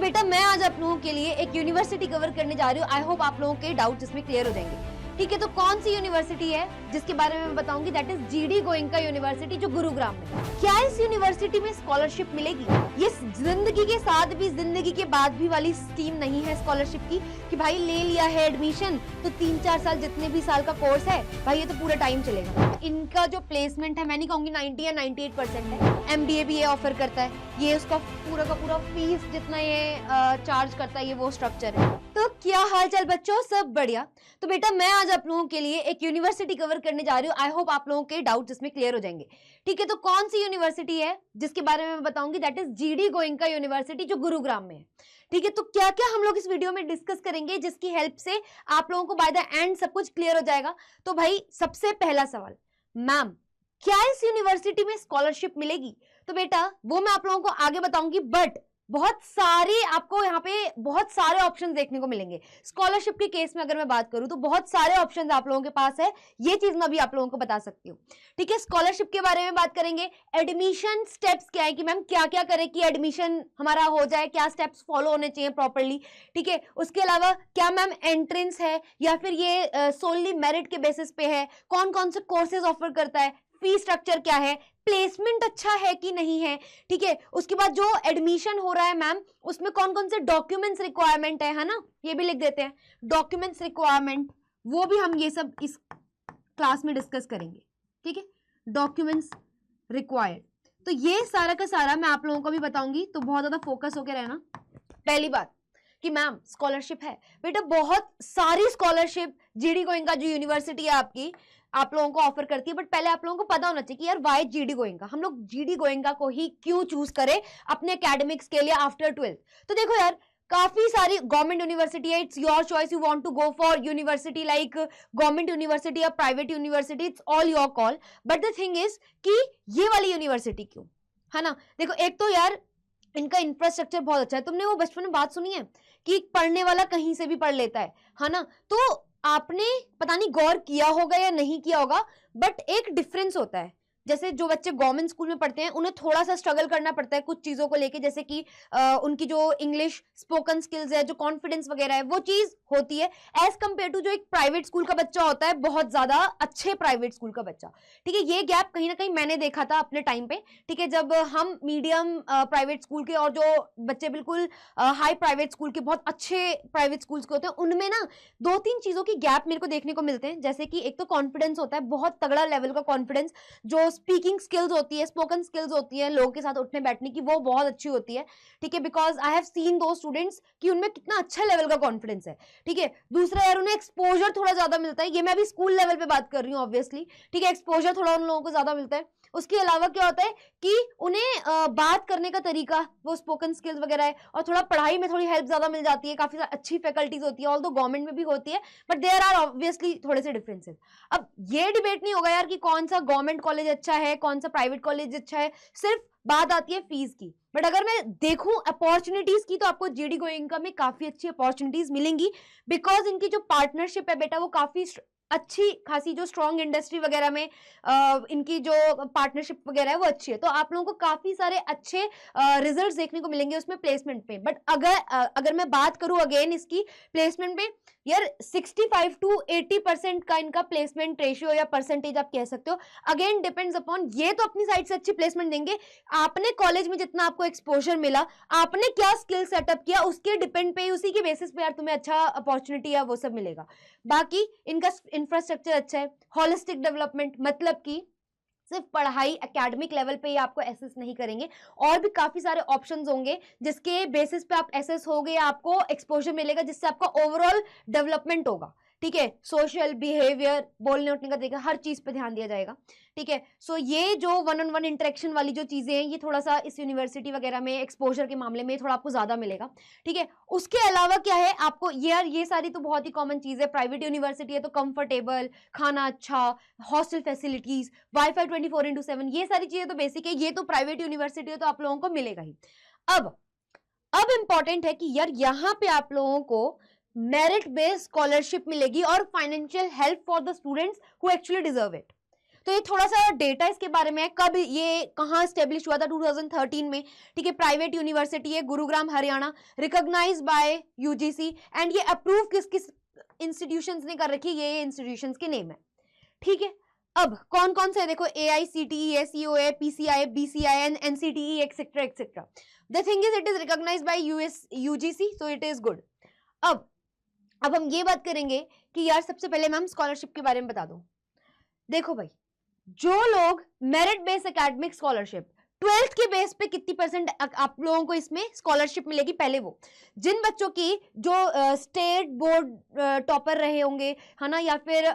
बेटा मैं आज आप लोगों के लिए एक यूनिवर्सिटी कवर करने जा रही हूँ। आई होप आप लोगों के डाउट इसमें क्लियर हो जाएंगे। ठीक है, तो कौन सी यूनिवर्सिटी है जिसके बारे में मैं बताऊंगी, that is GD Goenka university जो गुरुग्राम में है। क्या इस यूनिवर्सिटी में स्कॉलरशिप मिलेगी? ये जिंदगी के साथ भी जिंदगी के बाद भी वाली स्कीम नहीं है स्कॉलरशिप की कि भाई ले लिया है एडमिशन तो 3-4 साल जितने भी साल का कोर्स है भाई ये तो पूरा टाइम चलेगा। इनका जो प्लेसमेंट है मैं नहीं कहूंगी 90 या 98% है। एमबीए भी ये ऑफर करता है, ये उसका पूरा का पूरा फीस जितना ये चार्ज करता है ये वो स्ट्रक्चर है। तो क्या हाल चाल बच्चों, सब बढ़िया? तो बेटा मैं आज आप लोगों के लिए एक यूनिवर्सिटी कवर करने जा रही हूँ। आई होप आप लोगों के डाउट इसमें क्लियर हो जाएंगे। ठीक है, तो कौन सी यूनिवर्सिटी है जिसके बारे में मैं बताऊंगी, that is GD Goenka university जो गुरुग्राम में है। ठीक है, तो क्या क्या हम लोग इस वीडियो में डिस्कस करेंगे जिसकी हेल्प से आप लोगों को बाय द एंड सब कुछ क्लियर हो जाएगा। तो भाई सबसे पहला सवाल, मैम क्या इस यूनिवर्सिटी में स्कॉलरशिप मिलेगी? तो बेटा वो मैं आप लोगों को आगे बताऊंगी, बट बहुत सारे आपको यहाँ पे बहुत सारे ऑप्शंस देखने को मिलेंगे। स्कॉलरशिप के केस में अगर मैं बात करूं तो बहुत सारे ऑप्शंस आप लोगों के पास है, ये चीज मैं भी आप लोगों को बता सकती हूँ। ठीक है, स्कॉलरशिप के बारे में बात करेंगे। एडमिशन स्टेप्स क्या है कि मैम क्या क्या करें कि एडमिशन हमारा हो जाए, क्या स्टेप्स फॉलो होने चाहिए प्रॉपरली। ठीक है, उसके अलावा क्या मैम एंट्रेंस है या फिर ये सोनली मेरिट के बेसिस पे है, कौन कौन से कोर्सेज ऑफर करता है, फी स्ट्रक्चर क्या है, प्लेसमेंट अच्छा है कि नहीं है। ठीक है, उसके बाद जो एडमिशन हो रहा है मैम उसमें कौन कौन से डॉक्यूमेंट्स रिक्वायरमेंट है ना, ये भी लिख देते हैं डॉक्यूमेंट्स रिक्वायरमेंट, वो भी हम ये सब इस क्लास में डिस्कस करेंगे। ठीक है, डॉक्यूमेंट्स रिक्वायर्ड, तो ये सारा का सारा मैं आप लोगों को भी बताऊंगी, तो बहुत ज्यादा फोकस होकर रहना। पहली बात कि मैम स्कॉलरशिप है, बेटा बहुत सारी स्कॉलरशिप जीडी गोइंका जो यूनिवर्सिटी है आपकी आप लोगों को ऑफर करती है, बट पहले आप लोगों को पता होना चाहिए कि यार वाई जीडी गोइंका, हम लोग जीडी गोइंका को ही क्यों चूज करें अपने एकेडमिक्स के लिए आफ्टर 12th। तो देखो यार काफी सारी गवर्नमेंट यूनिवर्सिटी है, it's your choice, you want to go for university like government university या private university, it's all your call. But the thing is कि ये वाली यूनिवर्सिटी क्यों, है ना? देखो एक तो यार इनका इंफ्रास्ट्रक्चर बहुत अच्छा है। तुमने वो बचपन में बात सुनी है कि पढ़ने वाला कहीं से भी पढ़ लेता है ना? तो आपने पता नहीं गौर किया होगा या नहीं किया होगा, बट एक डिफरेंस होता है। जैसे जो बच्चे गवर्नमेंट स्कूल में पढ़ते हैं उन्हें थोड़ा सा स्ट्रगल करना पड़ता है कुछ चीजों को लेके, जैसे कि उनकी जो इंग्लिश स्पोकन स्किल्स है, जो कॉन्फिडेंस वगैरह है, वो चीज होती है एज कंपेयर टू जो एक प्राइवेट स्कूल का बच्चा होता है, बहुत ज्यादा अच्छे प्राइवेट स्कूल का बच्चा। ठीक है, ये गैप कहीं ना कहीं मैंने देखा था अपने टाइम पे। ठीक है, जब हम मीडियम प्राइवेट स्कूल के और जो बच्चे बिल्कुल हाई प्राइवेट स्कूल के, बहुत अच्छे प्राइवेट स्कूल्स के होते हैं, उनमें ना 2-3 चीजों की गैप मेरे को देखने को मिलते हैं। जैसे कि एक तो कॉन्फिडेंस होता है, बहुत तगड़ा लेवल का कॉन्फिडेंस, जो स्पीकिंग स्किल्स होती है, स्पोकन स्किल्स होती है, लोगों के साथ उठने बैठने की, वो बहुत अच्छी होती है। ठीक है, बिकॉज आई हैव सीन दो स्टूडेंट्स कि उनमें कितना अच्छा लेवल का कॉन्फिडेंस है। ठीक है, दूसरा यार उन्हें एक्सपोजर थोड़ा ज्यादा मिलता है, ये मैं अभी स्कूल लेवल पे बात कर रही हूँ ऑब्वियसली। ठीक है, एक्सपोजर थोड़ा उन लोगों को ज्यादा मिलता है। उसके अलावा क्या होता है कि उन्हें बात करने का तरीका, वो स्पोकन स्किल्स वगैरह है, और थोड़ा पढ़ाई में थोड़ी हेल्प ज्यादा मिल जाती है, काफी अच्छी फैकल्टीज होती है, ऑल्दो गवर्नमेंट में भी होती है, बट देयर आर ऑब्वियसली थोड़े से डिफरेंसेस। अब ये डिबेट नहीं होगा यार कि कौन सा गवर्नमेंट कॉलेज अच्छा है, कौन सा प्राइवेट कॉलेज अच्छा है, सिर्फ बात आती है फीस की। बट अगर मैं देखूं अपॉर्चुनिटीज की, तो आपको जीडी गोइंका में काफी अच्छी अपॉर्चुनिटीज मिलेंगी, बिकॉज इनकी जो पार्टनरशिप है बेटा वो काफी अच्छी खासी, जो स्ट्रॉन्ग इंडस्ट्री वगैरह में इनकी जो पार्टनरशिप वगैरह है वो अच्छी है। तो आप लोगों को काफी सारे अच्छे रिजल्ट्स देखने को मिलेंगे उसमें प्लेसमेंट पे। बट अगर मैं बात करूं अगेन इसकी प्लेसमेंट में, यार 65 to 80% का इनका प्लेसमेंट रेशियो या परसेंटेज आप कह सकते हो। अगेन डिपेंड्स अपॉन, ये तो अपनी साइड से अच्छी प्लेसमेंट देंगे, आपने कॉलेज में जितना आपको एक्सपोजर मिला, आपने क्या स्किल सेटअप किया, उसके डिपेंड पे, उसी के बेसिस पे यार तुम्हें अच्छा अपॉर्चुनिटी या वो सब मिलेगा। बाकी इनका इंफ्रास्ट्रक्चर अच्छा है, होलिस्टिक डेवलपमेंट, मतलब कि सिर्फ पढ़ाई एकेडमिक लेवल पे ही आपको एसेस नहीं करेंगे, और भी काफी सारे ऑप्शंस होंगे जिसके बेसिस पे आप एसेस होगे या आपको एक्सपोजर मिलेगा, जिससे आपका ओवरऑल डेवलपमेंट होगा। ठीक है, सोशल बिहेवियर, बोलने उठने का तरीका, हर चीज पे ध्यान दिया जाएगा। ठीक है, सो ये जो 1-on-1 इंटरेक्शन वाली जो चीजें हैं, ये थोड़ा सा इस यूनिवर्सिटी वगैरह में एक्सपोजर के मामले में थोड़ा आपको ज्यादा मिलेगा। ठीक है, उसके अलावा क्या है आपको, यार ये सारी तो बहुत ही कॉमन चीज है। प्राइवेट यूनिवर्सिटी है तो कंफर्टेबल, खाना अच्छा, हॉस्टल फैसिलिटीज, वाईफाई 24/7, ये सारी चीजें तो बेसिक है, ये तो प्राइवेट यूनिवर्सिटी है तो आप लोगों को मिलेगा ही। अब इंपॉर्टेंट है कि यार यहाँ पे आप लोगों को मेरिट बेस्ड स्कॉलरशिप मिलेगी और financial help for the students who actually deserve it. तो ये थोड़ा सा डेटा इसके बारे में है, कब ये कहाँ स्टेब्लिश हुआ था, 2013 में, ठीक है। प्राइवेट यूनिवर्सिटी है, Gurugram Haryana, recognized by UGC, and ये अप्रूव किस किस इंस्टीट्यूशंस ने कर रखी है, ये इंस्टीट्यूशंस के नेम है, ठीक है। अब कौन कौन से देखो, AICTE, SEOA, PCI, BCI and NCTE etcetera etcetera. The thing is it is recognized by UGC, so it is good. अब हम ये बात करेंगे कि यार सबसे पहले मैम स्कॉलरशिप के बारे में बता दो। देखो भाई, जो लोग merit based academic scholarship 12th के बेस पे कितनी परसेंट आप लोगों को इसमें स्कॉलरशिप मिलेगी, पहले वो जिन बच्चों की जो स्टेट बोर्ड टॉपर रहे होंगे, है ना, या फिर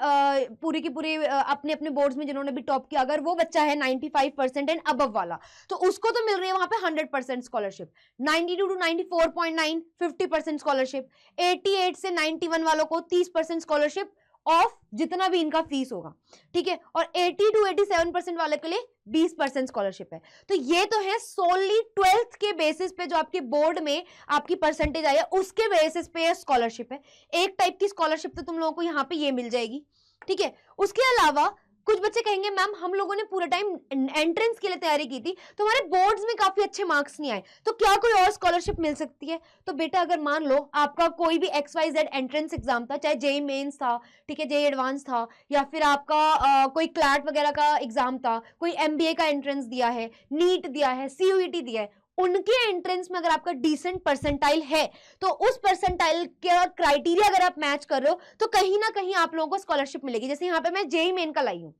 पूरी की पूरी अपने अपने बोर्ड्स में जिन्होंने भी टॉप किया, अगर वो बच्चा है 95% एंड अबव वाला, तो उसको तो मिल रही है वहां पे 100% स्कॉलरशिप। 92 to 94.9 50% स्कॉलरशिप, 88 से 91 वालों को 30% स्कॉलरशिप ऑफ जितना भी इनका फीस होगा, ठीक है। और 80 to 87% वाले के लिए 20% स्कॉलरशिप है। तो ये तो है सोनली 12th के बेसिस पे, जो आपके बोर्ड में आपकी परसेंटेज आई है उसके बेसिस पे स्कॉलरशिप है। एक टाइप की स्कॉलरशिप तो तुम लोगों को यहाँ पे ये मिल जाएगी, ठीक है। उसके अलावा कुछ बच्चे कहेंगे मैम हम लोगों ने पूरा टाइम एंट्रेंस के लिए तैयारी की थी, तो हमारे बोर्ड्स में काफी अच्छे मार्क्स नहीं आए, तो क्या कोई और स्कॉलरशिप मिल सकती है? तो बेटा अगर मान लो आपका कोई भी XYZ एंट्रेंस एग्जाम था, चाहे JEE मेंस था, ठीक है, JEE एडवांस था, या फिर आपका कोई क्लैट वगैरह का एग्जाम था, कोई MBA का एंट्रेंस दिया है, नीट दिया है, CUET दिया है, उनके एंट्रेंस में अगर आपका डिसेंट परसेंटाइल है, तो उस परसेंटाइल का क्राइटेरिया अगर आप मैच कर रहे हो, तो कहीं ना कहीं आप लोगों को स्कॉलरशिप मिलेगी। जैसे यहाँ पे मैं JEE मेन का लाई हूँ,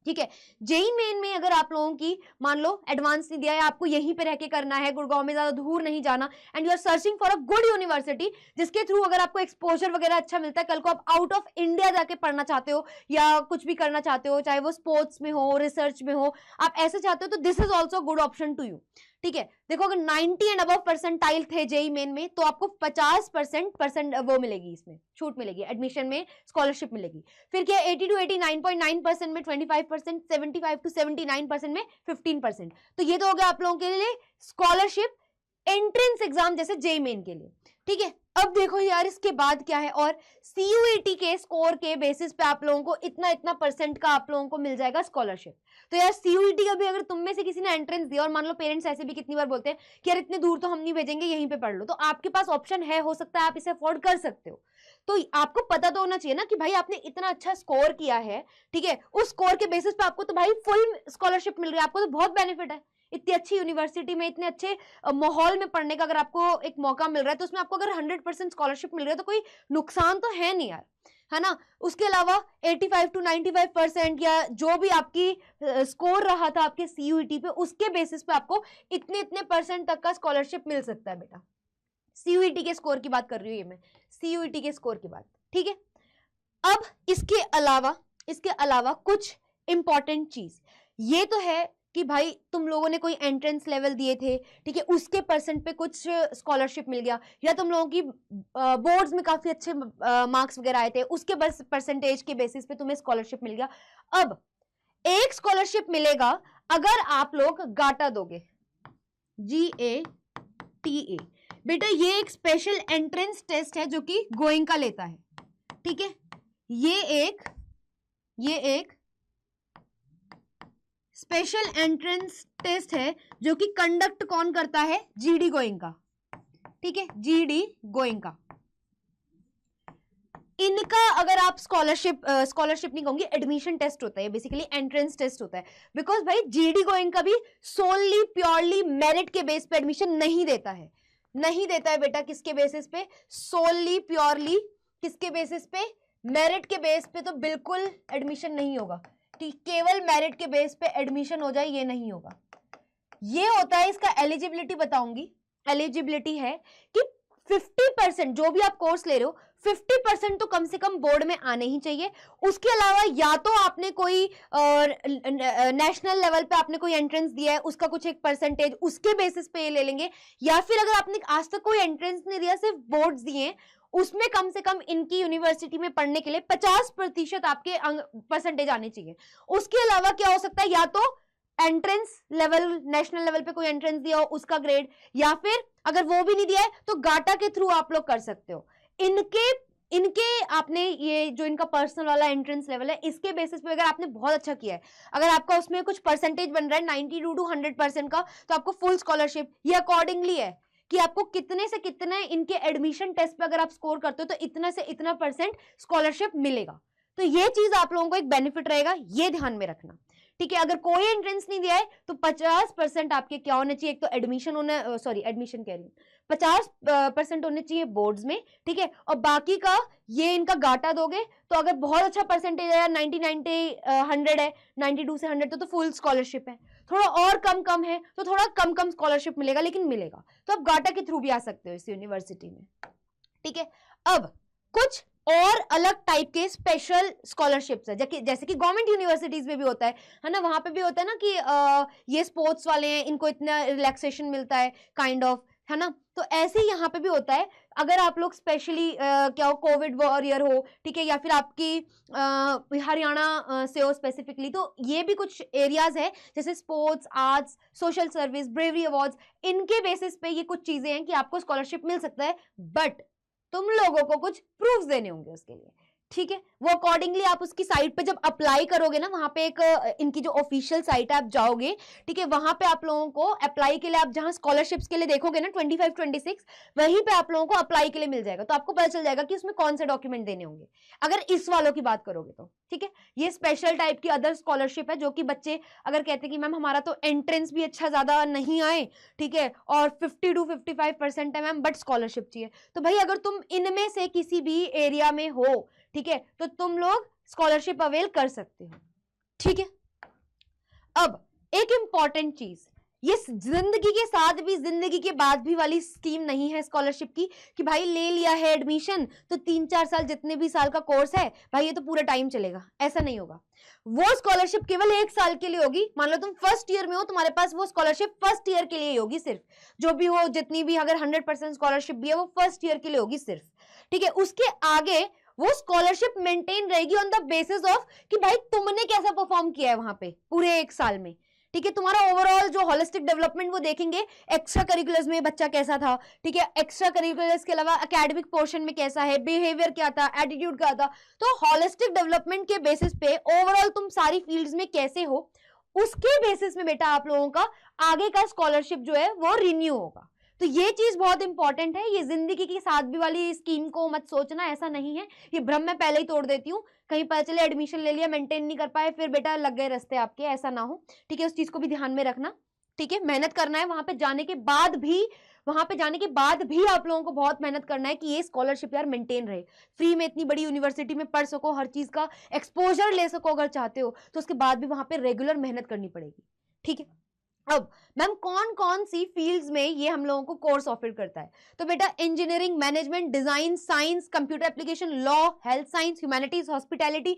ठीक है। JEE मेन में अगर आप लोगों की मान लो एडवांस नहीं दिया है, आपको यहीं पे रह के करना है, गुड़गांव में ज्यादा दूर नहीं जाना, and you are searching for a good university जिसके थ्रू अगर आपको एक्सपोजर वगैरह अच्छा मिलता है, कल को आप आउट ऑफ इंडिया जाके पढ़ना चाहते हो या कुछ भी करना चाहते हो, चाहे वो स्पोर्ट्स में हो, रिसर्च में हो, आप ऐसे चाहते हो, तो this is also good option to you, ठीक है। देखो अगर 90 एंड अबव परसेंटाइल थे JEE मेन में, तो आपको 50% वो मिलेगी, इसमें छूट मिलेगी, एडमिशन में स्कॉलरशिप मिलेगी। फिर क्या 80 to 89.9% में 25%, 75 to 79% में 15%। तो ये तो हो गया आप लोगों के लिए स्कॉलरशिप एंट्रेंस एग्जाम जैसे JEE मेन के लिए, ठीक है। अब देखो यार इसके बाद क्या है, और CUET के स्कोर के बेसिस पे आप लोगों को इतना इतना परसेंट का आप लोगों को मिल जाएगा स्कॉलरशिप। तो यार CUET का भी अगर तुम में से किसी ने एंट्रेंस दिया, और मान लो पेरेंट्स ऐसे भी कितनी बार बोलते हैं कि यार इतने दूर तो हम नहीं भेजेंगे, यहीं पे पढ़ लो, तो आपके पास ऑप्शन है, हो सकता है आप इसे अफोर्ड कर सकते हो। तो आपको पता तो होना चाहिए ना कि भाई आपने इतना अच्छा स्कोर किया है, ठीक है, उस स्कोर के बेसिस पे आपको तो भाई फुल स्कॉलरशिप मिल रही है, आपको तो बहुत बेनिफिट है। इतनी अच्छी यूनिवर्सिटी में, इतने अच्छे माहौल में पढ़ने का अगर आपको एक मौका मिल रहा है, तो उसमें आपको अगर 100% स्कॉलरशिप मिल रही है, तो कोई नुकसान तो है नहीं यार, है ना। उसके अलावा 85 to 95% या जो भी आपकी स्कोर रहा था आपके CUET पे, उसके बेसिस पे आपको इतने इतने परसेंट तक का स्कॉलरशिप मिल सकता है बेटा। CUET के स्कोर की बात कर रही हूँ ये मैं, CUET के स्कोर की बात, ठीक है। अब इसके अलावा कुछ इंपॉर्टेंट चीज ये तो है कि भाई तुम लोगों ने कोई एंट्रेंस लेवल दिए थे, ठीक है, उसके परसेंट पे कुछ स्कॉलरशिप मिल गया, या तुम लोगों की बोर्ड्स में काफी अच्छे मार्क्स वगैरह आए थे, उसके परसेंटेज के बेसिस पे तुम्हें स्कॉलरशिप मिल गया। अब एक स्कॉलरशिप मिलेगा अगर आप लोग गाटा दोगे, GATA। बेटा ये एक स्पेशल एंट्रेंस टेस्ट है जो कि गोइंका लेता है, ठीक है। ये एक स्पेशल एंट्रेंस टेस्ट है जो कि कंडक्ट कौन करता है, GD गोइंका, ठीक है, GD गोइंका। इनका अगर आप स्कॉलरशिप नहीं कहूंगी, एडमिशन टेस्ट होता है, बेसिकली एंट्रेंस टेस्ट होता है, बिकॉज भाई GD गोइंका भी सोनली प्योरली मेरिट के बेस पे एडमिशन नहीं देता है बेटा। किसके बेसिस पे? सोनली प्योरली किसके बेसिस पे? मेरिट के बेस पे तो बिल्कुल एडमिशन नहीं होगा, ठीक, केवल मेरिट के बेस पे एडमिशन हो जाए ये नहीं होगा। ये होता है, इसका एलिजिबिलिटी बताऊंगी। एलिजिबिलिटी है कि 50% जो भी आप कोर्स ले रहे हो 50% तो कम से कम बोर्ड में आने ही चाहिए। उसके अलावा या तो आपने कोई नेशनल लेवल पे आपने कोई एंट्रेंस दिया है, उसका कुछ एक परसेंटेज उसके बेसिस पे ये ले लेंगे, या फिर अगर आपने आज तक कोई एंट्रेंस नहीं दिया, सिर्फ बोर्ड्स दिए, उसमें कम से कम इनकी यूनिवर्सिटी में पढ़ने के लिए 50% आपके परसेंटेज आने चाहिए। उसके अलावा क्या हो सकता है, या तो एंट्रेंस लेवल, नेशनल लेवल पे कोई एंट्रेंस दिया हो उसका ग्रेड, या फिर अगर वो भी नहीं दिया है तो गाटा के थ्रू आप लोग कर सकते हो। इनके आपने ये जो इनका पर्सनल वाला एंट्रेंस लेवल है, इसके बेसिस पे अगर आपने बहुत अच्छा किया है, अगर आपका उसमें कुछ परसेंटेज बन रहा है 92 to 100% का, तो आपको फुल स्कॉलरशिप। ये अकॉर्डिंगली है कि आपको कितने से कितने इनके एडमिशन टेस्ट पे अगर आप स्कोर करते हो तो इतना से इतना परसेंट स्कॉलरशिप मिलेगा। तो ये चीज आप लोगों को एक बेनिफिट रहेगा, ये ध्यान में रखना, ठीक है। अगर कोई एंट्रेंस नहीं दिया है तो 50% आपके क्या होने चाहिए, एक तो एडमिशन होना, सॉरी एडमिशन कह रही हूँ, 50% होने चाहिए बोर्ड्स में, ठीक है। और बाकी का ये इनका गाटा दोगे तो अगर बहुत अच्छा परसेंटेज है, 90 100 है, 92 से 100 तो फुल स्कॉलरशिप है। थोड़ा और कम है तो थोड़ा कम स्कॉलरशिप मिलेगा, लेकिन मिलेगा। तो आप गाटा के थ्रू भी आ सकते हो इस यूनिवर्सिटी में, ठीक है। अब कुछ और अलग टाइप के स्पेशल स्कॉलरशिप्स है, जैसे कि गवर्नमेंट यूनिवर्सिटीज में भी होता है ना, वहां पे भी होता है ना कि ये स्पोर्ट्स वाले हैं, इनको इतना रिलैक्सेशन मिलता है काइंड ऑफ, है ना। तो ऐसे ही यहाँ पे भी होता है। अगर आप लोग स्पेशली क्या हो, कोविड वॉरियर हो, ठीक है, या फिर आपकी हरियाणा से हो स्पेसिफिकली, तो ये भी कुछ एरियाज है जैसे sports, arts, social service, bravery awards, इनके बेसिस पे ये कुछ चीजें हैं कि आपको स्कॉलरशिप मिल सकता है, बट तुम लोगों को कुछ प्रूफ्स देने होंगे उसके लिए, ठीक है। वो अकॉर्डिंगली आप उसकी साइट पे जब अप्लाई करोगे ना, वहां पे एक इनकी जो ऑफिशियल साइट है आप जाओगे, ठीक है, वहां पे आप लोगों को अप्लाई के लिए, आप जहां स्कॉलरशिप्स के लिए देखोगे ना 25-26, वहीं पे आप लोगों को अप्लाई के लिए मिल जाएगा। तो आपको पता चल जाएगा कि उसमें कौन से डॉक्यूमेंट देने होंगे, अगर इस वालों की बात करोगे तो, ठीक है। ये स्पेशल टाइप की अदर स्कॉलरशिप है, जो कि बच्चे अगर कहते हैं कि मैम हमारा तो एंट्रेंस भी अच्छा ज्यादा नहीं आए, ठीक है, और 50 to 55% है मैम, बट स्कॉलरशिप चाहिए, तो भाई अगर तुम इनमें से किसी भी एरिया में हो, ठीक है, तो तुम लोग स्कॉलरशिप अवेल कर सकते हो, ठीक है। अब एक इंपॉर्टेंट चीज, ये जिंदगी के साथ भी जिंदगी के बाद भी वाली स्कीम नहीं है स्कॉलरशिप की कि भाई ले लिया है एडमिशन तो 3-4 साल, जितने भी साल का कोर्स है भाई ये तो पूरा टाइम चलेगा, ऐसा नहीं होगा। वो स्कॉलरशिप केवल 1 साल के लिए होगी। मान लो तुम फर्स्ट ईयर में हो, तुम्हारे पास वो स्कॉलरशिप फर्स्ट ईयर के लिए होगी सिर्फ, जो भी हो, जितनी भी, अगर 100% स्कॉलरशिप भी है वो फर्स्ट ईयर के लिए होगी सिर्फ, ठीक है। उसके आगे वो स्कॉलरशिप मेंटेन रहेगी ऑन द बेसिस ऑफ कि भाई तुमने कैसा परफॉर्म किया है वहां पे पूरे 1 साल में, ठीक है। तुम्हारा ओवरऑल जो होलिस्टिक डेवलपमेंट वो देखेंगे, एक्स्ट्रा करिकुलर्स में बच्चा कैसा था, ठीक है, एक्स्ट्रा करिकुलर्स के अलावा एकेडमिक पोर्शन में कैसा है, बिहेवियर क्या था, एटीट्यूड क्या था। तो होलिस्टिक डेवलपमेंट के बेसिस पे ओवरऑल तुम सारी फील्ड्स में कैसे हो, उसके बेसिस में बेटा आप लोगों का आगे का स्कॉलरशिप जो है वो रिन्यू होगा। तो ये चीज बहुत इंपॉर्टेंट है। ये जिंदगी के साथ भी वाली स्कीम को मत सोचना, ऐसा नहीं है। ये भ्रम मैं पहले ही तोड़ देती हूँ, कहीं पता चले एडमिशन ले लिया, मेंटेन नहीं कर पाए, फिर बेटा लग गए रास्ते आपके, ऐसा ना हो, ठीक है। उस चीज को भी ध्यान में रखना, ठीक है। मेहनत करना है वहां पे जाने के बाद भी आप लोगों को बहुत मेहनत करना है कि ये स्कॉलरशिप यार मेंटेन रहे। फ्री में इतनी बड़ी यूनिवर्सिटी में पढ़ सको, हर चीज का एक्सपोजर ले सको अगर चाहते हो, तो उसके बाद भी वहां पे रेगुलर मेहनत करनी पड़ेगी, ठीक है। अब मैम कौन कौन सी फील्ड्स में ये हम लोगों को कोर्स ऑफर करता है, तो बेटा engineering, management, design, science, computer application, law, health science, humanities, hospitality,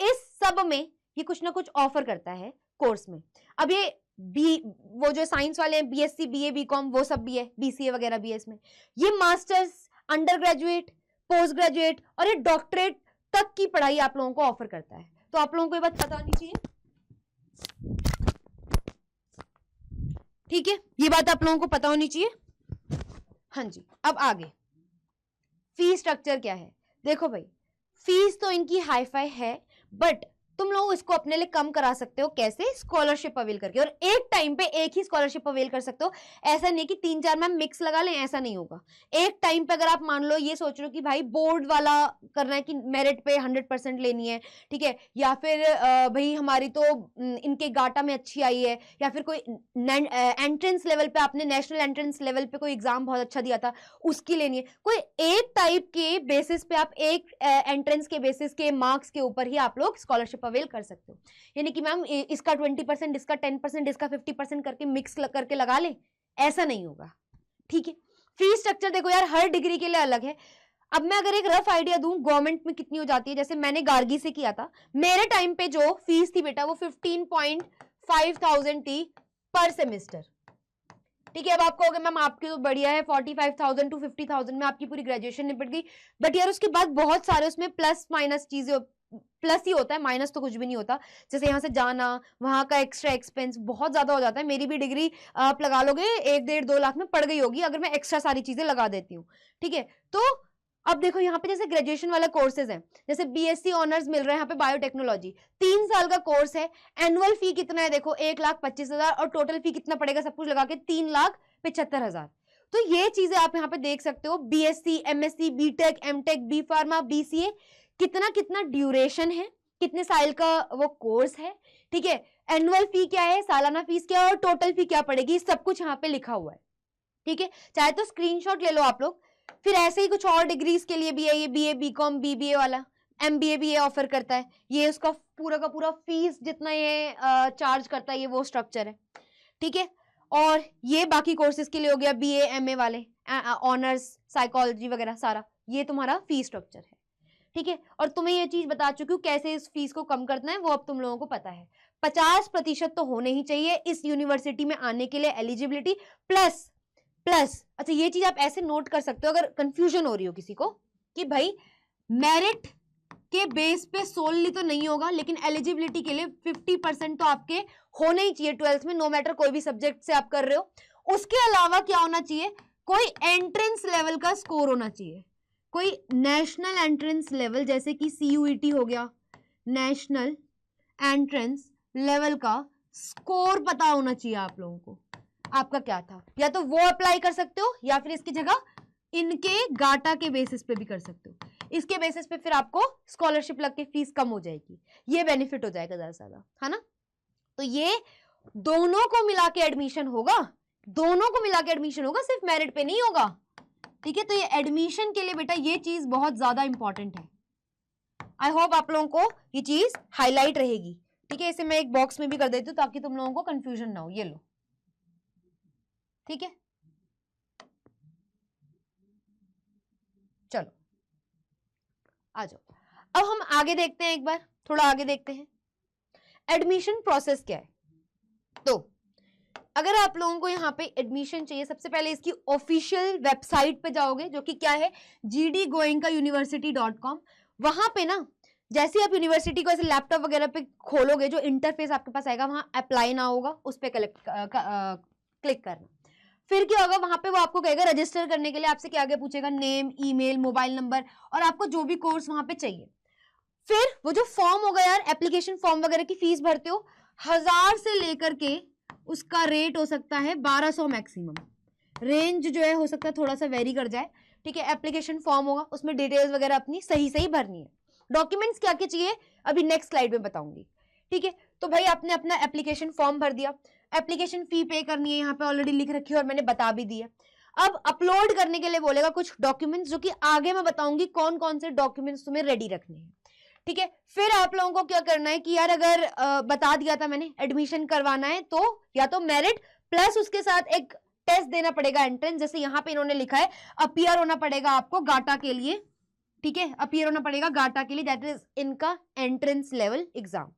इस सब में ये कुछ ना कुछ ऑफर करता है कोर्स में। अब ये वो जो साइंस वाले हैं, बीएससी, बीए, बीकॉम, वो सब भी है, बीसीए वगैरह भी है इसमें। ये masters, under graduate, post graduate और ये डॉक्टरेट तक की पढ़ाई आप लोगों को ऑफर करता है। तो आप लोगों को ये बात पता होनी चाहिए, ठीक है, ये बात आप लोगों को पता होनी चाहिए। हाँ जी, अब आगे फीस स्ट्रक्चर क्या है। देखो भाई, फीस तो इनकी हाई फाई है, बट तुम लोग इसको अपने लिए कम करा सकते हो, कैसे, स्कॉलरशिप अवेल करके। और एक टाइम पे एक ही स्कॉलरशिप अवेल कर सकते हो, ऐसा नहीं कि 3-4 मैम मिक्स लगा लें, ऐसा नहीं होगा। एक टाइम पे अगर आप मान लो ये सोच रहे हो कि भाई बोर्ड वाला करना है कि मेरिट पे 100% लेनी है, ठीक है, या फिर भाई हमारी तो इनके गाटा में अच्छी आई है, या फिर कोई एंट्रेंस लेवल पे आपने नेशनल एंट्रेंस लेवल पे कोई एग्जाम बहुत अच्छा दिया था उसकी लेनी है, कोई एक टाइप के बेसिस पे आप एक एंट्रेंस के बेसिस के मार्क्स के ऊपर ही आप लोग स्कॉलरशिप अवेल कर सकते हो। यानी कि मैम इसका 20%, इसका 10%, इसका 50% करके मिक्स करके लगा ले, ऐसा नहीं होगा, ठीक है। फीस स्ट्रक्चर देखो यार, हर डिग्री के लिए अलग है। अब मैं अगर एक रफ आइडिया दूं गवर्नमेंट में कितनी हो जाती है, जैसे मैंने गार्गी से किया था, मेरे टाइम पे जो फीस थी बेटा वो 15,500 थी पर सेमेस्टर, ठीक है। अब आप कहोगे मैम आपकी तो बढ़िया है, 45,000 to 50,000 में आपकी पूरी ग्रेजुएशन निपट गई, बट यार उसके बाद बहुत सारे उसमें प्लस माइनस चीजें, प्लस ही होता है, माइनस तो कुछ भी नहीं होता। जैसे यहाँ से जाना, वहां का एक्स्ट्रा एक्सपेंस बहुत ज्यादा हो जाता है। मेरी भी डिग्री आप लगा लोगे 1-1.5-2 लाख में पड़ गई होगी अगर मैं एक्स्ट्रा सारी चीजें लगा देती हूँ, ठीक है। तो अब देखो यहाँ पे जैसे ग्रेजुएशन वाला कोर्सेज है, जैसे बीएससी ऑनर्स मिल रहा है यहाँ पे बायोटेक्नोलॉजी, 3 साल का कोर्स है। एनुअल फी कितना है देखो 1,25,000 और टोटल फी कितना पड़ेगा सब कुछ लगा के 3,75,000। तो ये चीजें आप यहाँ पे देख सकते हो। BSc, MSc, BTech, MTech, B pharma, BCA, कितना कितना ड्यूरेशन है, कितने साल का वो कोर्स है, ठीक है। एनुअल फी क्या है, सालाना फीस क्या है और टोटल फी क्या पड़ेगी, सब कुछ यहाँ पे लिखा हुआ है, ठीक है। चाहे तो स्क्रीनशॉट ले लो आप लोग। फिर ऐसे ही कुछ और डिग्रीज के लिए भी है, ये बीए, बीकॉम, बीबीए वाला, एमबीए भी ये ऑफर करता है। ये उसका पूरा का पूरा फीस जितना ये चार्ज करता है, ये वो स्ट्रक्चर है, ठीक है। और ये बाकी कोर्सेज के लिए हो गया, बीए, एमए वाले, ऑनर्स, साइकोलॉजी वगैरह, सारा ये तुम्हारा फीस स्ट्रक्चर है, ठीक है। और तुम्हें ये चीज बता चुकी हूँ कैसे इस फीस को कम करना है, वो अब तुम लोगों को पता है। 50% तो होने ही चाहिए इस यूनिवर्सिटी में आने के लिए एलिजिबिलिटी, प्लस अच्छा ये चीज आप ऐसे नोट कर सकते हो अगर कंफ्यूजन हो रही हो किसी को कि भाई मेरिट के बेस पे सोलली तो नहीं होगा, लेकिन एलिजिबिलिटी के लिए 50% तो आपके होने ही चाहिए 12th में, नो मैटर कोई भी सब्जेक्ट से आप कर रहे हो। उसके अलावा क्या होना चाहिए, कोई एंट्रेंस लेवल का स्कोर होना चाहिए, कोई नेशनल एंट्रेंस लेवल, जैसे कि CUET हो गया, नेशनल एंट्रेंस लेवल का स्कोर पता होना चाहिए आप लोगों को। आपका क्या था, या तो वो अप्लाई कर सकते हो या फिर इसकी जगह इनके गाटा के बेसिस पे भी कर सकते हो। इसके बेसिस पे फिर आपको स्कॉलरशिप लग के फीस कम हो जाएगी, ये बेनिफिट हो जाएगा ज्यादा, है ना। तो ये दोनों को मिला के एडमिशन होगा, दोनों को मिला के एडमिशन होगा, सिर्फ मेरिट पे नहीं होगा, ठीक है। तो ये एडमिशन के लिए बेटा ये चीज बहुत ज्यादा इंपॉर्टेंट है। आई होप आप लोगों को ये चीज हाईलाइट रहेगी, ठीक है। इसे मैं एक बॉक्स में भी कर देती हूँ ताकि तुम लोगों को कंफ्यूजन ना हो। ये लो, ठीक है। चलो आ जाओ, अब हम आगे देखते हैं, एक बार थोड़ा आगे देखते हैं एडमिशन प्रोसेस क्या है। तो अगर आप लोगों को यहाँ पे एडमिशन चाहिए, सबसे पहले इसकी ऑफिशियल वेबसाइट पे जाओगे, जो कि क्या है gdgoenkauniversity.com। वहां पे ना जैसे आप यूनिवर्सिटी को ऐसे लैपटॉप वगैरह पे खोलोगे, जो इंटरफेस आपके पास आएगा, वहां अप्लाई ना होगा, उस पर क्लिक करना। फिर क्या होगा, वहां पे वो आपको कहेगा रजिस्टर करने के लिए, आपसे क्या आगे पूछेगा, नेम, ईमेल, मोबाइल नंबर और आपको जो भी कोर्स वहां पे चाहिए। फिर वो जो फॉर्म होगा यार, एप्लीकेशन फॉर्म वगैरह की फीस भरते हो, 1000 से लेकर के उसका रेट हो सकता है 1200 मैक्सिमम, रेंज जो है हो सकता है थोड़ा सा वेरी कर जाए, ठीक है। एप्लीकेशन फॉर्म होगा, उसमें डिटेल्स वगैरह अपनी सही सही भरनी है। डॉक्यूमेंट्स क्या क्या चाहिए अभी नेक्स्ट स्लाइड में बताऊंगी, ठीक है। तो भाई आपने अपना एप्लीकेशन फॉर्म भर दिया, एप्लीकेशन फी पे करनी है, यहाँ पे ऑलरेडी लिख रखी है और मैंने बता भी दिया। अब अपलोड करने के लिए बोलेगा कुछ डॉक्यूमेंट्स, जो कि आगे मैं बताऊंगी कौन कौन से डॉक्यूमेंट्स तुम्हें रेडी रखने हैं, ठीक है। फिर आप लोगों को क्या करना है कि यार अगर बता दिया था मैंने एडमिशन करवाना है, तो या तो मेरिट प्लस उसके साथ एक टेस्ट देना पड़ेगा एंट्रेंस, जैसे यहाँ पे इन्होंने लिखा है अपीयर होना पड़ेगा आपको गाटा के लिए, ठीक है। अपीयर होना पड़ेगा गाटा के लिए, दैट इज इनका एंट्रेंस लेवल एग्जाम।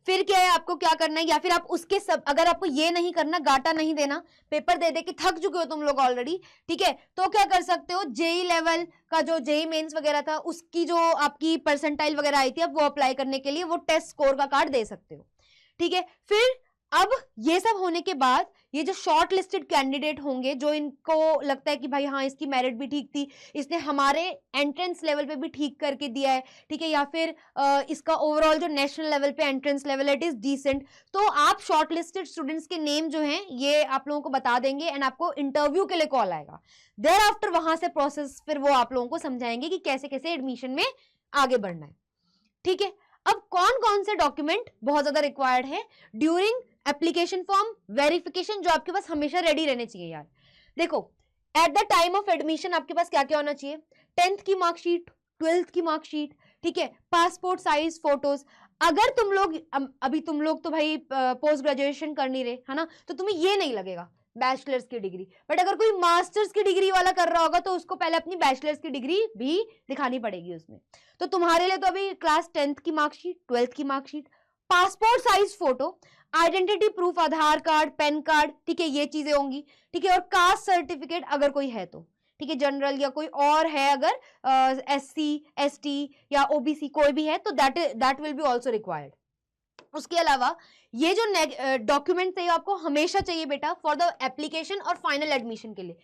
फिर क्या है, आपको क्या करना है, या फिर आप उसके सब, अगर आपको ये नहीं करना, गाटा नहीं देना, पेपर दे दे के थक चुके हो तुम लोग ऑलरेडी, ठीक है, तो क्या कर सकते हो, जेई लेवल का जो जेई मेंस वगैरह था, उसकी जो आपकी परसेंटाइल वगैरह आई थी, अब वो अप्लाई करने के लिए वो टेस्ट स्कोर का कार्ड दे सकते हो, ठीक है। फिर अब ये सब होने के बाद ये जो शॉर्ट लिस्टेड कैंडिडेट होंगे, जो इनको लगता है कि भाई हाँ इसकी मेरिट भी ठीक थी, इसने हमारे एंट्रेंस लेवल पे भी ठीक करके दिया है, ठीक है, या फिर इसका ओवरऑल जो नेशनल लेवल पे एंट्रेंस लेवल है इट इज डिसेंट, तो आप शॉर्ट लिस्टेड स्टूडेंट्स के नेम जो हैं ये आप लोगों को बता देंगे एंड आपको इंटरव्यू के लिए कॉल आएगा। देयर आफ्टर वहां से प्रोसेस फिर वो आप लोगों को समझाएंगे कि कैसे कैसे एडमिशन में आगे बढ़ना है, ठीक है। अब कौन कौन से डॉक्यूमेंट बहुत ज्यादा रिक्वायर्ड है ड्यूरिंग एप्लीकेशन फॉर्म वेरिफिकेशन, जो आपके पास हमेशा रेडी रहने चाहिए यार। देखो at the time of admission आपके पास क्या क्या होना चाहिए, 10th की मार्कशीट, 12th की मार्कशीट, ठीक है, पासपोर्ट साइज फोटोज। अगर तुम लोग अभी तुम लोग तो भाई पोस्ट ग्रेजुएशन कर नहीं रहे, है ना, तो तुम्हें ये नहीं लगेगा बैचलर्स की डिग्री, बट अगर कोई मास्टर्स की डिग्री वाला कर रहा होगा तो उसको पहले अपनी बैचलर्स की डिग्री भी दिखानी पड़ेगी उसमें। तो तुम्हारे लिए तो अभी क्लास 10th की मार्कशीट, 12th की marksheet, passport size photo, identity proof, Aadhaar card, PAN card, ठीक है, ये चीजें होंगी, ठीक है। और कास्ट सर्टिफिकेट अगर कोई है तो, ठीक है, जनरल या कोई और है, अगर SC ST या OBC कोई भी है तो that will be also required. उसके अलावा ये जो डॉक्यूमेंट चाहिए आपको हमेशा चाहिए बेटा फॉर द एप्लीकेशन और फाइनल एडमिशन के लिए।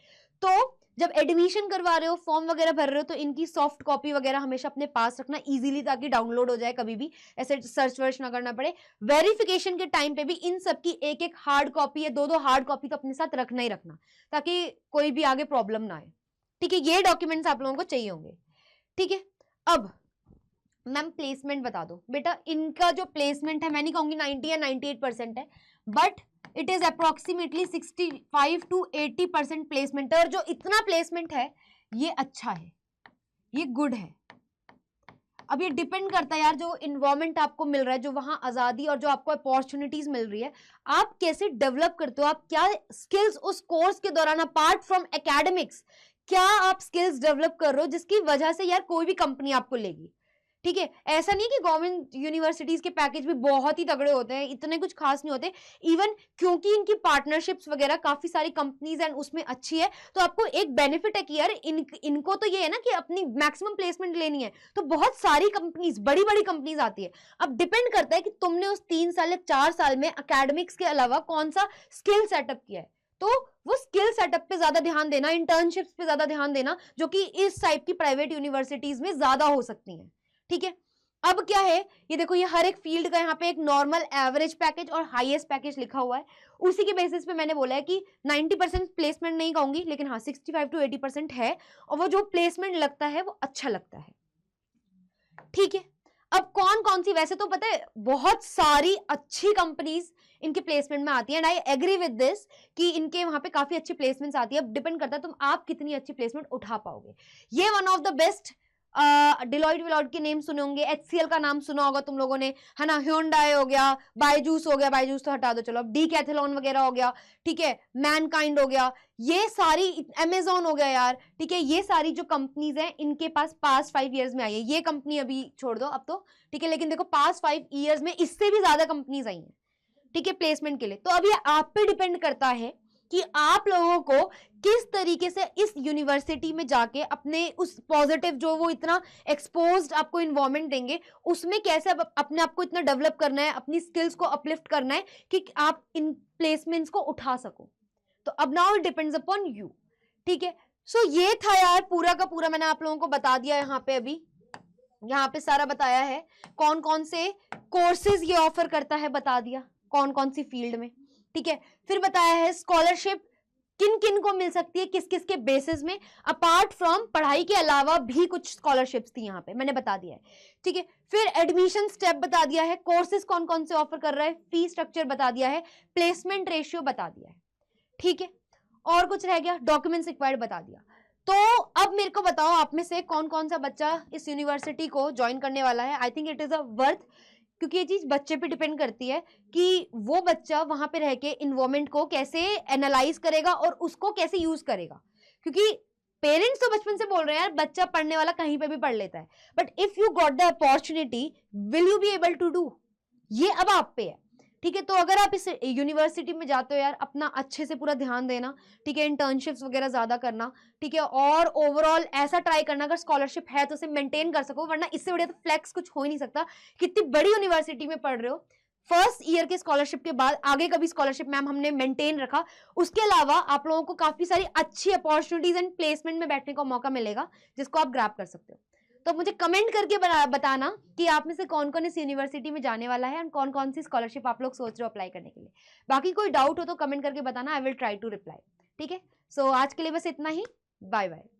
तो जब एडमिशन करवा रहे हो, फॉर्म वगैरह भर रहे हो, तो इनकी सॉफ्ट कॉपी वगैरह हमेशा अपने पास रखना इजीली, ताकि डाउनलोड हो जाए, कभी भी ऐसे सर्च वर्च ना करना पड़े। वेरिफिकेशन के टाइम पे भी इन सब की एक एक हार्ड कॉपी या दो हार्ड कॉपी तो अपने साथ रखना ही रखना, ताकि कोई भी आगे प्रॉब्लम ना आए। ठीक है, ये डॉक्यूमेंट्स आप लोगों को चाहिए होंगे। ठीक है, अब मैम प्लेसमेंट बता दो। बेटा इनका जो प्लेसमेंट है, मैं नहीं कहूंगी 90 या 98% है, but it is approximately 65 to 80% placement है। और जो इतना प्लेसमेंट है ये अच्छा है, ये गुड है। अब ये डिपेंड करता है यार, जो इन्वायरमेंट आपको मिल रहा है, जो वहां आजादी और जो आपको अपॉर्चुनिटीज मिल रही है, आप कैसे डेवलप करते हो, आप क्या स्किल्स उस कोर्स के दौरान अपार्ट फ्रॉम एकेडमिक्स क्या आप स्किल्स डेवलप कर रहे हो, जिसकी वजह से यार कोई भी कंपनी आपको लेगी। ठीक है, ऐसा नहीं कि गवर्नमेंट यूनिवर्सिटीज के पैकेज भी बहुत ही तगड़े होते हैं, इतने कुछ खास नहीं होते। इवन क्योंकि इनकी पार्टनरशिप्स वगैरह काफी सारी कंपनीज एंड उसमें अच्छी है, तो आपको एक बेनिफिट है कि यार इनको तो ये है ना कि अपनी मैक्सिमम प्लेसमेंट लेनी है, तो बहुत सारी कंपनीज, बड़ी बड़ी कंपनीज आती है। अब डिपेंड करता है कि तुमने उस 3 साल या 4 साल में एकेडमिक्स के अलावा कौन सा स्किल सेटअप किया है, तो वो स्किल सेटअप पे ज्यादा ध्यान देना, इंटर्नशिप्स पे ज्यादा ध्यान देना, जो कि इस टाइप की प्राइवेट यूनिवर्सिटीज में ज्यादा हो सकती हैं। ठीक है, अब क्या है, ये देखो, ये हर एक फील्ड का यहाँ पे एक नॉर्मल, एवरेज पैकेज और हाईएस्ट पैकेज लिखा हुआ है। उसी के बेसिस पे मैंने बोला है कि 90% प्लेसमेंट नहीं कहूंगी, लेकिन हाँ 65 to 80% है, और वो जो प्लेसमेंट लगता है वो अच्छा लगता है। ठीक है, अब कौन कौन सी, वैसे तो पता है बहुत सारी अच्छी कंपनीज इनके प्लेसमेंट में आती है, and I agree with this कि इनके वहां पे काफी अच्छी प्लेसमेंट्स आती है। अब डिपेंड करता है तुम आप कितनी अच्छी प्लेसमेंट उठा पाओगे। ये one of the best, Deloitte विलॉयट के नेम सुने होंगे, एचसीएल का नाम सुना होगा तुम लोगों ने, है ना, ह्यूंडई हो गया, बायजूस हो गया, बायजूस तो हटा दो चलो, अब डीकैथलॉन वगैरह हो गया, ठीक है, मैनकाइंड हो गया, ये सारी, अमेजॉन हो गया यार, ठीक है, ये सारी जो कंपनीज हैं इनके पास पास्ट 5 ईयर्स में आई है। ये कंपनी अभी छोड़ दो अब तो, ठीक है, लेकिन देखो पास्ट 5 ईयर्स में इससे भी ज्यादा कंपनीज आई हैं, ठीक है, प्लेसमेंट के लिए। तो अब ये आप पे डिपेंड करता है कि आप लोगों को किस तरीके से इस यूनिवर्सिटी में जाके अपने उस पॉजिटिव, जो वो इतना एक्सपोज्ड आपको इन्वायरमेंट देंगे, उसमें कैसे अपने आप को इतना डेवलप करना है, अपनी स्किल्स को अपलिफ्ट करना है कि आप इन प्लेसमेंट्स को उठा सको। तो अब now it depends upon you. ठीक है, सो ये था यार पूरा का पूरा, मैंने आप लोगों को बता दिया यहाँ पे, अभी यहाँ पे सारा बताया है, कौन कौन से कोर्सेज ये ऑफर करता है बता दिया, कौन कौन सी फील्ड में। ठीक है, फिर बताया है स्कॉलरशिप किन किन को मिल सकती है, किस किस के बेसिस में, अपार्ट फ्रॉम पढ़ाई के अलावा भी कुछ स्कॉलरशिप्स थी यहाँ पे, मैंने बता दिया है। ठीक है, फिर एडमिशन स्टेप बता दिया है, कोर्सेज कौन कौन से ऑफर कर रहा है, फी स्ट्रक्चर बता दिया है, प्लेसमेंट रेशियो बता दिया है। ठीक है, और कुछ रह गया, डॉक्यूमेंट्स रिक्वायर्ड बता दिया। तो अब मेरे को बताओ आप में से कौन कौन सा बच्चा इस यूनिवर्सिटी को ज्वाइन करने वाला है। I think it is a worth, क्योंकि ये चीज बच्चे पे डिपेंड करती है कि वो बच्चा वहां पे रह के इन्वायरमेंट को कैसे एनालाइज करेगा और उसको कैसे यूज करेगा। क्योंकि पेरेंट्स तो बचपन से बोल रहे हैं यार बच्चा पढ़ने वाला कहीं पे भी पढ़ लेता है, but if you got the opportunity will you be able to do, ये अब आप पे है। ठीक है, तो अगर आप इस यूनिवर्सिटी में जाते हो यार, अपना अच्छे से पूरा ध्यान देना, ठीक है, इंटर्नशिप्स वगैरह ज्यादा करना, ठीक है, और ओवरऑल ऐसा ट्राई करना अगर स्कॉलरशिप है तो उसे मेंटेन कर सको, वरना इससे बढ़िया तो फ्लेक्स कुछ हो ही नहीं सकता। कितनी बड़ी यूनिवर्सिटी में पढ़ रहे हो, फर्स्ट ईयर के स्कॉलरशिप के बाद आगे कभी स्कॉलरशिप मैम हमने मेंटेन रखा, उसके अलावा आप लोगों को काफी सारी अच्छी अपॉर्चुनिटीज एंड प्लेसमेंट में बैठने का मौका मिलेगा, जिसको आप ग्रैब कर सकते हो। तो मुझे कमेंट करके बताना कि आप में से कौन कौन इस यूनिवर्सिटी में जाने वाला है, और कौन कौन सी स्कॉलरशिप आप लोग सोच रहे हो अप्लाई करने के लिए। बाकी कोई डाउट हो तो कमेंट करके बताना, I will try to reply. ठीक है, सो आज के लिए बस इतना ही, बाय बाय।